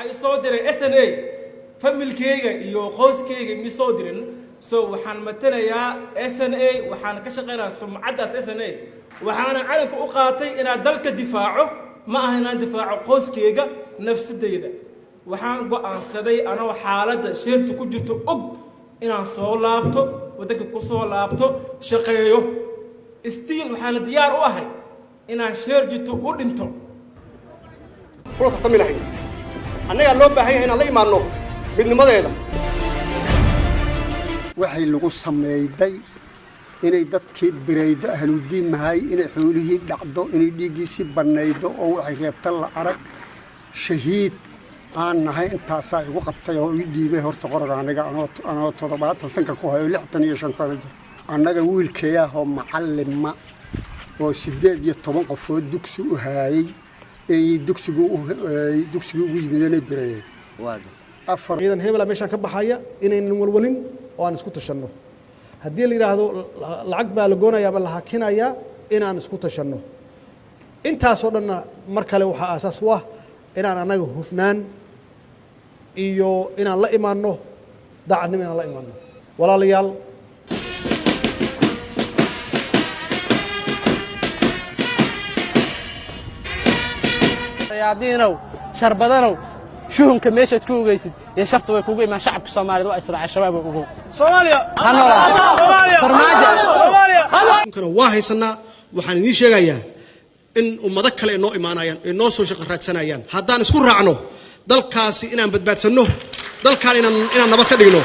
ay soo diray SNA familkeyga iyo qoyskeyga mi soo dirin so waxaan matalayaa SNA waxaan ka shaqeynayaa sumcadaas SNA waxaan calanka u qaatay inaan dalka difaaco ma aha inaan difaaco qoyskeyga nafsadeyda waxaan go'aansaday anoo xaaladda sheelta ku jirto og inaan soo laabto wadanka ku soo laabto shaqeeyo stiil waxaan diyaar u ahay inaan sheer jito u dhinto kula tartami lahayn annaga loo baahan yahay inaan la imaanno midnimadeeda waxay lagu sameeyay inay dadkii biraydo ahludiin mahay inay xoolihii dhacdo inay dhiigiisii banaydo oo waxay reebtan la arag shahiid aan nahay intaas ay ugu qabtay oo ii dhiibay horta qorada aniga anoo 70 sanka ku hayo 65 sano jir annaga wiilkeeya oo macallima oo 18 qofood dugsi u haayay ee dugsigu ugu yimideen biray afar ciidan hebel meeshan ka baxaya inaynan walwalin oo aan isku tashanno haddii la yiraahdo lacag baa la goonayaa ama la hakinaya inaan isku tashanno intaas oo dhan mar kale waxa asaas u ah inaan anaga hufnaan iyo inaan la imaanno daacadnimo inaan la imaanno walaalayaal yaadiinow sharbadanow shuhunka meeshaad ku ogeysid ee shartu way kugu imaan shacabka Soomaaliyeed waa israac shabaab ugu Soomaaliya kana waa haysanaa waxaan idin sheegayaa in ummado kale inoo imaanayaan inoo soo shaqo raadsanayaan haddaan isku raacno dalkaasi inaan badbaadsanno dalkaan inaan nabad ka dhigno